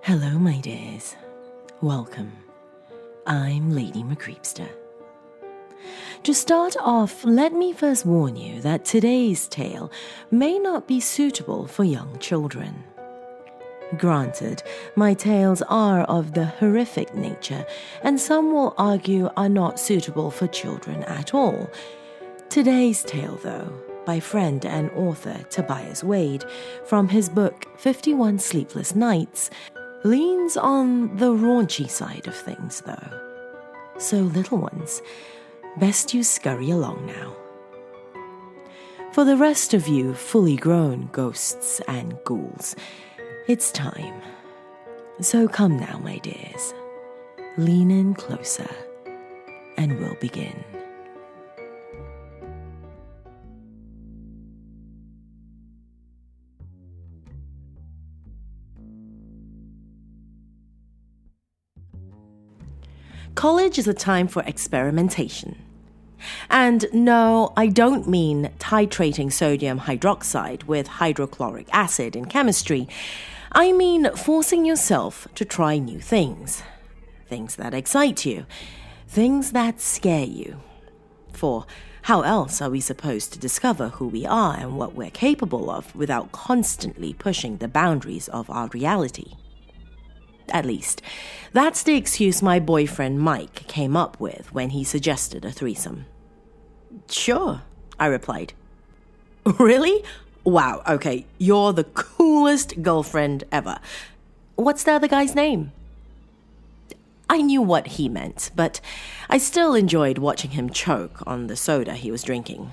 Hello, my dears. Welcome. I'm Lady Creepypasta. To start off, let me first warn you that today's tale may not be suitable for young children. Granted, my tales are of the horrific nature, and some will argue are not suitable for children at all. Today's tale, though, by friend and author Tobias Wade, from his book 51 Sleepless Nights, leans on the raunchy side of things, though. So, little ones, best you scurry along now. For the rest of you fully grown ghosts and ghouls, it's time. So come now, my dears. Lean in closer, and we'll begin. College is a time for experimentation. And no, I don't mean titrating sodium hydroxide with hydrochloric acid in chemistry. I mean forcing yourself to try new things. Things that excite you. Things that scare you. For how else are we supposed to discover who we are and what we're capable of without constantly pushing the boundaries of our reality? At least, that's the excuse my boyfriend Mike came up with when he suggested a threesome. Sure, I replied. Really? Wow, okay, you're the coolest girlfriend ever. What's the other guy's name? I knew what he meant, but I still enjoyed watching him choke on the soda he was drinking.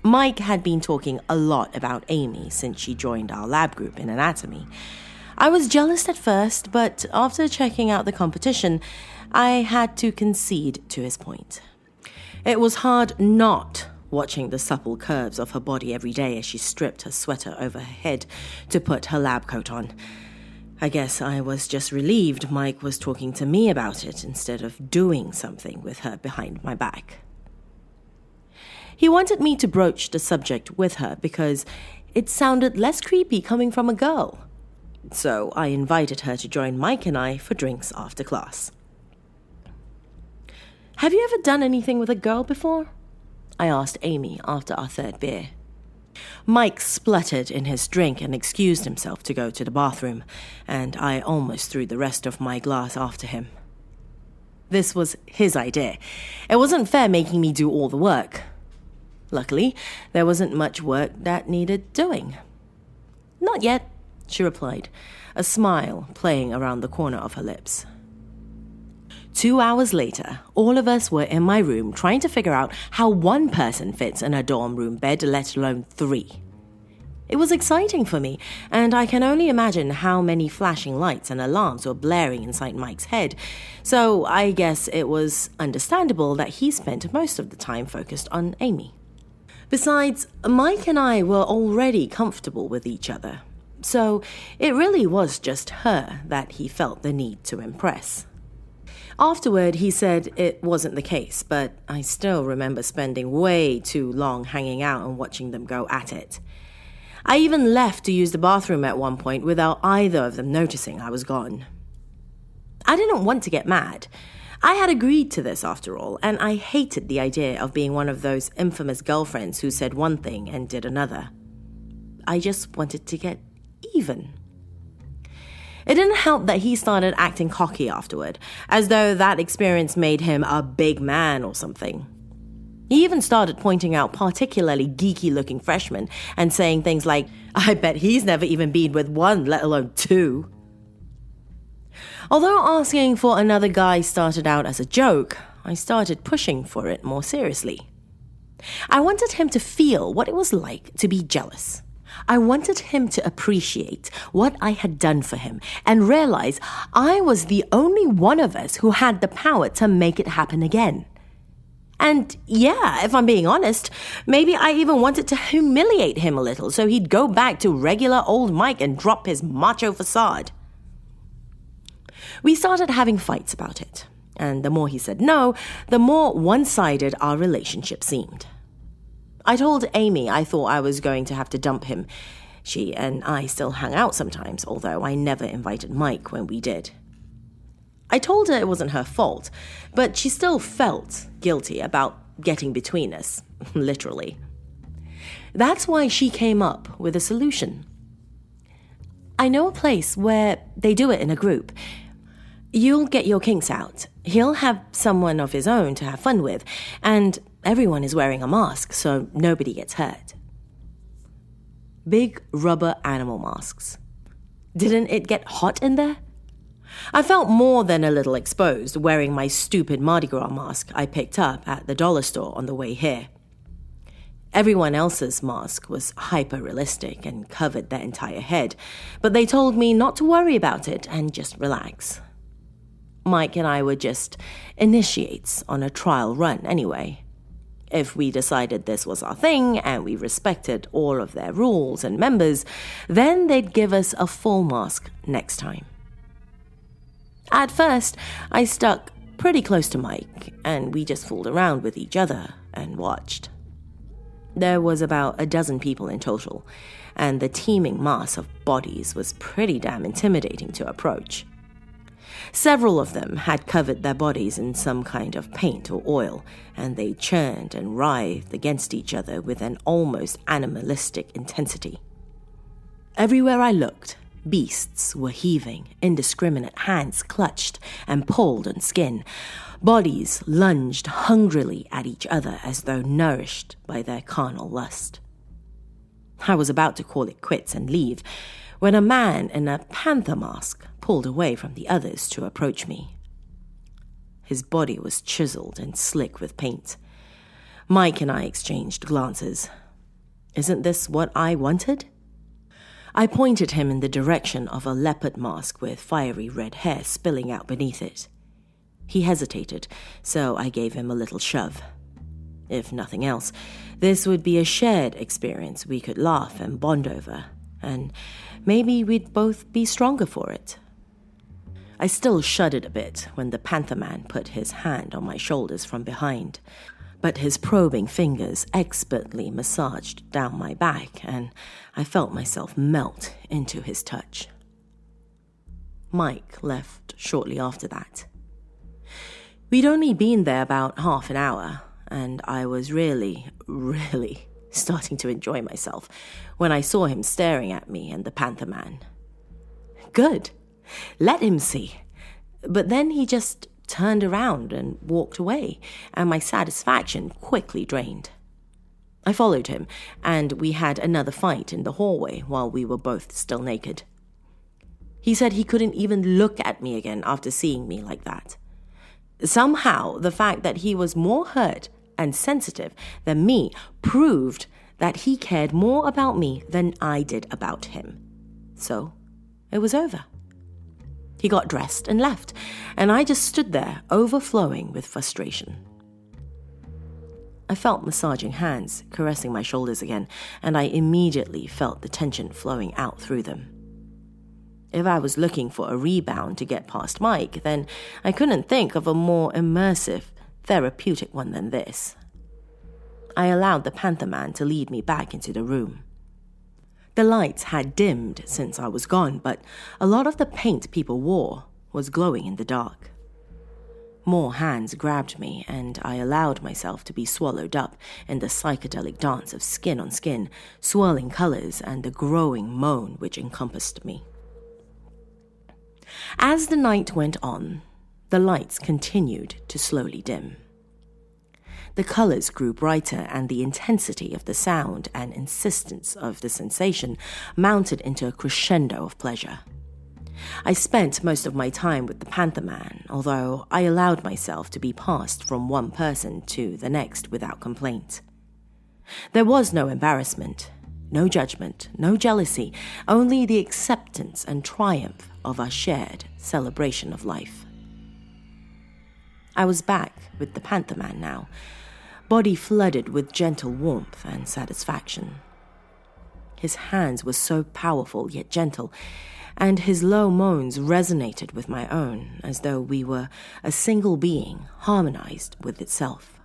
Mike had been talking a lot about Amy since she joined our lab group in anatomy. I was jealous at first, but after checking out the competition, I had to concede to his point. It was hard not watching the supple curves of her body every day as she stripped her sweater over her head to put her lab coat on. I guess I was just relieved Mike was talking to me about it instead of doing something with her behind my back. He wanted me to broach the subject with her because it sounded less creepy coming from a girl. So I invited her to join Mike and I for drinks after class. Have you ever done anything with a girl before? I asked Amy after our third beer. Mike spluttered in his drink and excused himself to go to the bathroom, and I almost threw the rest of my glass after him. This was his idea. It wasn't fair making me do all the work. Luckily, there wasn't much work that needed doing. Not yet, she replied, a smile playing around the corner of her lips. 2 hours later, all of us were in my room trying to figure out how one person fits in a dorm room bed, let alone 3. It was exciting for me, and I can only imagine how many flashing lights and alarms were blaring inside Mike's head, so I guess it was understandable that he spent most of the time focused on Amy. Besides, Mike and I were already comfortable with each other. So it really was just her that he felt the need to impress. Afterward, he said it wasn't the case, but I still remember spending way too long hanging out and watching them go at it. I even left to use the bathroom at one point without either of them noticing I was gone. I didn't want to get mad. I had agreed to this after all, and I hated the idea of being one of those infamous girlfriends who said one thing and did another. I just wanted to get even. It didn't help that he started acting cocky afterward, as though that experience made him a big man or something. He even started pointing out particularly geeky-looking freshmen and saying things like, I bet he's never even been with 1, let alone 2. Although asking for another guy started out as a joke, I started pushing for it more seriously. I wanted him to feel what it was like to be jealous. I wanted him to appreciate what I had done for him and realize I was the only one of us who had the power to make it happen again. And yeah, if I'm being honest, maybe I even wanted to humiliate him a little so he'd go back to regular old Mike and drop his macho facade. We started having fights about it, and the more he said no, the more one-sided our relationship seemed. I told Amy I thought I was going to have to dump him. She and I still hung out sometimes, although I never invited Mike when we did. I told her it wasn't her fault, but she still felt guilty about getting between us, literally. That's why she came up with a solution. I know a place where they do it in a group. You'll get your kinks out. He'll have someone of his own to have fun with, and everyone is wearing a mask, so nobody gets hurt. Big rubber animal masks. Didn't it get hot in there? I felt more than a little exposed wearing my stupid Mardi Gras mask I picked up at the dollar store on the way here. Everyone else's mask was hyper-realistic and covered their entire head, but they told me not to worry about it and just relax. Mike and I were just initiates on a trial run anyway. If we decided this was our thing and we respected all of their rules and members, then they'd give us a full mask next time. At first, I stuck pretty close to Mike, and we just fooled around with each other and watched. There was about a dozen people in total, and the teeming mass of bodies was pretty damn intimidating to approach. Several of them had covered their bodies in some kind of paint or oil, and they churned and writhed against each other with an almost animalistic intensity. Everywhere I looked, beasts were heaving, indiscriminate hands clutched and pulled on skin. Bodies lunged hungrily at each other as though nourished by their carnal lust. I was about to call it quits and leave when a man in a panther mask pulled away from the others to approach me. His body was chiseled and slick with paint. Mike and I exchanged glances. Isn't this what I wanted? I pointed him in the direction of a leopard mask with fiery red hair spilling out beneath it. He hesitated, so I gave him a little shove. If nothing else, this would be a shared experience we could laugh and bond over, and maybe we'd both be stronger for it. I still shuddered a bit when the Panther Man put his hand on my shoulders from behind, but his probing fingers expertly massaged down my back, and I felt myself melt into his touch. Mike left shortly after that. We'd only been there about half an hour, and I was really starting to enjoy myself when I saw him staring at me and the Panther Man. Good. Let him see. But then he just turned around and walked away, and my satisfaction quickly drained. I followed him, and we had another fight in the hallway while we were both still naked. He said he couldn't even look at me again after seeing me like that. Somehow, the fact that he was more hurt and sensitive than me proved that he cared more about me than I did about him. So, it was over. He got dressed and left, and I just stood there, overflowing with frustration. I felt massaging hands caressing my shoulders again, and I immediately felt the tension flowing out through them. If I was looking for a rebound to get past Mike, then I couldn't think of a more immersive, therapeutic one than this. I allowed the Panther Man to lead me back into the room. The lights had dimmed since I was gone, but a lot of the paint people wore was glowing in the dark. More hands grabbed me, and I allowed myself to be swallowed up in the psychedelic dance of skin on skin, swirling colors, and the growing moan which encompassed me. As the night went on, the lights continued to slowly dim. The colors grew brighter, and the intensity of the sound and insistence of the sensation mounted into a crescendo of pleasure. I spent most of my time with the Panther Man, although I allowed myself to be passed from one person to the next without complaint. There was no embarrassment, no judgment, no jealousy, only the acceptance and triumph of our shared celebration of life. I was back with the Panther Man now, body flooded with gentle warmth and satisfaction. His hands were so powerful yet gentle, and his low moans resonated with my own, as though we were a single being harmonized with itself.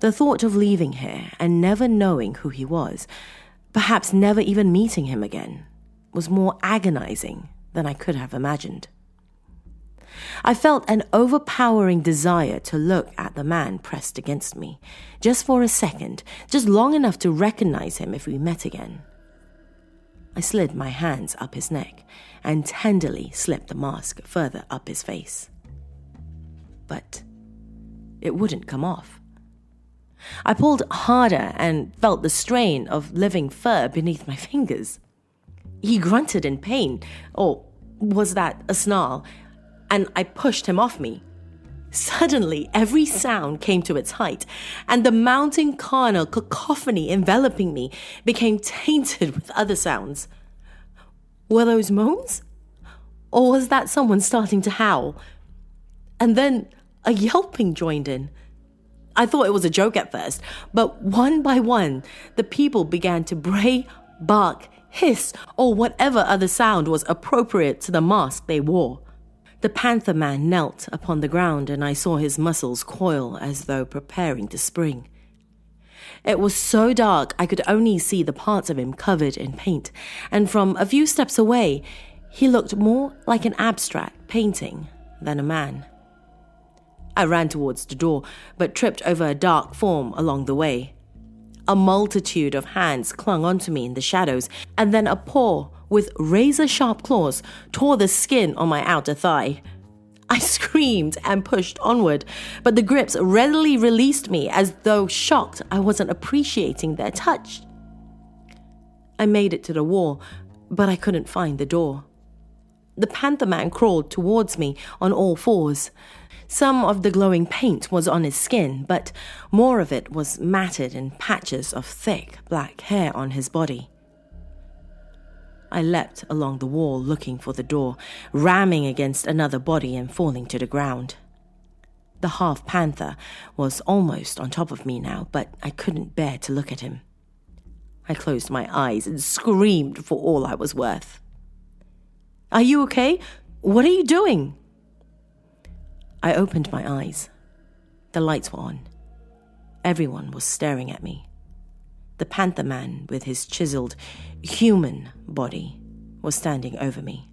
The thought of leaving here and never knowing who he was Perhaps never even meeting him again was more agonizing than I could have imagined. I felt an overpowering desire to look at the man pressed against me, just for a second, just long enough to recognize him if we met again. I slid my hands up his neck and tenderly slipped the mask further up his face. But it wouldn't come off. I pulled harder and felt the strain of living fur beneath my fingers. He grunted in pain, or was that a snarl? And I pushed him off me. Suddenly, every sound came to its height, and the mounting carnal cacophony enveloping me became tainted with other sounds. Were those moans? Or was that someone starting to howl? And then a yelping joined in. I thought it was a joke at first, but one by one, the people began to bray, bark, hiss, or whatever other sound was appropriate to the mask they wore. The Panther Man knelt upon the ground, and I saw his muscles coil as though preparing to spring. It was so dark I could only see the parts of him covered in paint, and from a few steps away, he looked more like an abstract painting than a man. I ran towards the door, but tripped over a dark form along the way. A multitude of hands clung onto me in the shadows, and then a paw with razor-sharp claws tore the skin on my outer thigh. I screamed and pushed onward, but the grips readily released me as though shocked I wasn't appreciating their touch. I made it to the wall, but I couldn't find the door. The Panther Man crawled towards me on all fours. Some of the glowing paint was on his skin, but more of it was matted in patches of thick black hair on his body. I leapt along the wall looking for the door, ramming against another body and falling to the ground. The half-panther was almost on top of me now, but I couldn't bear to look at him. I closed my eyes and screamed for all I was worth. "Are you okay? What are you doing?" I opened my eyes. The lights were on. Everyone was staring at me. The Panther Man, with his chiseled, human body, was standing over me.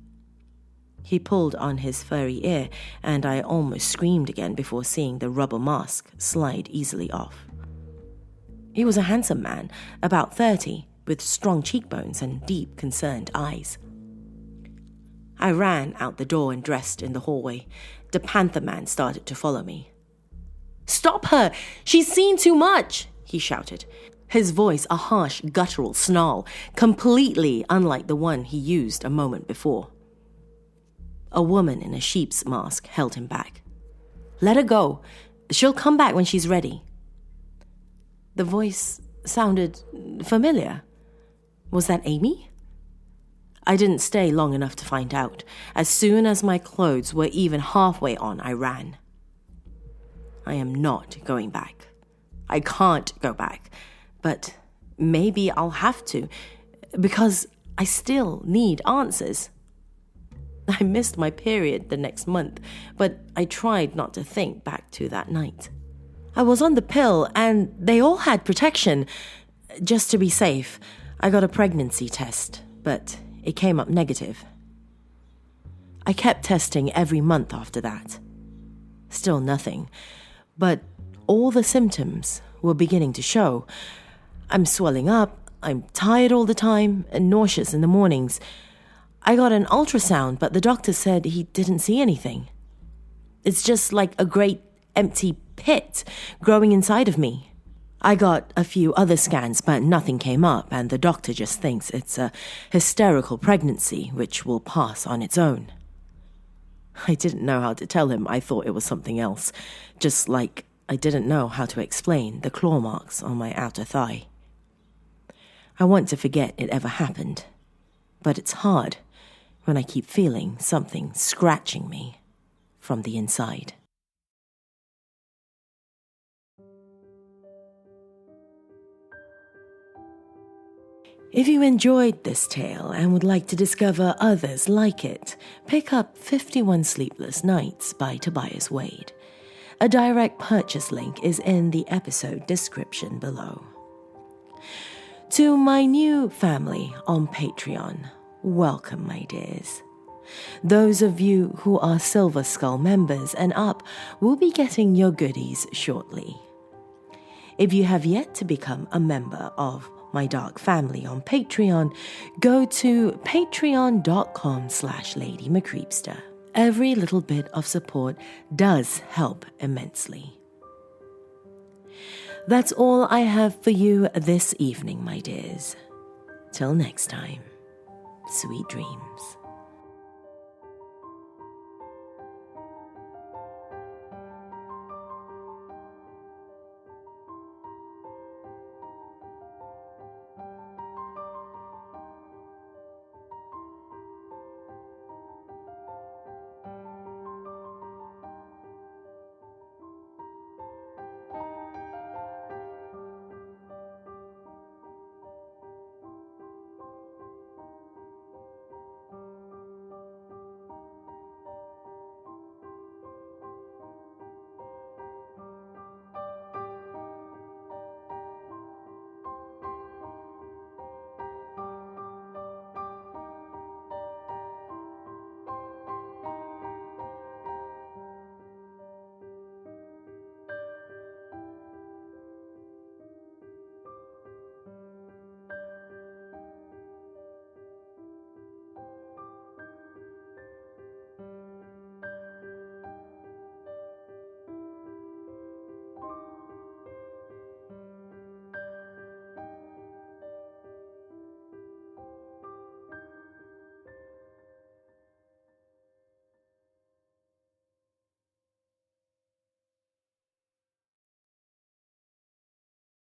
He pulled on his furry ear, and I almost screamed again before seeing the rubber mask slide easily off. He was a handsome man, about 30, with strong cheekbones and deep, concerned eyes. I ran out the door and dressed in the hallway. The Panther Man started to follow me. "Stop her! She's seen too much!" he shouted, his voice a harsh, guttural snarl, completely unlike the one he used a moment before. A woman in a sheep's mask held him back. "Let her go. She'll come back when she's ready." The voice sounded familiar. Was that Amy? I didn't stay long enough to find out. As soon as my clothes were even halfway on, I ran. I am not going back. I can't go back. But maybe I'll have to, because I still need answers. I missed my period the next month, but I tried not to think back to that night. I was on the pill, and they all had protection. Just to be safe, I got a pregnancy test, but it came up negative. I kept testing every month after that. Still nothing, but all the symptoms were beginning to show. I'm swelling up, I'm tired all the time, and nauseous in the mornings. I got an ultrasound, but the doctor said he didn't see anything. It's just like a great empty pit growing inside of me. I got a few other scans, but nothing came up, and the doctor just thinks it's a hysterical pregnancy, which will pass on its own. I didn't know how to tell him I thought it was something else, just like I didn't know how to explain the claw marks on my outer thigh. I want to forget it ever happened, but it's hard when I keep feeling something scratching me from the inside. If you enjoyed this tale and would like to discover others like it, pick up 51 Sleepless Nights by Tobias Wade. A direct purchase link is in the episode description below. To my new family on Patreon, welcome, my dears. Those of you who are Silver Skull members and up will be getting your goodies shortly. If you have yet to become a member of my dark family on Patreon, go to patreon.com/LadyMcCreepster. Every little bit of support does help immensely. That's all I have for you this evening, my dears. Till next time, sweet dreams.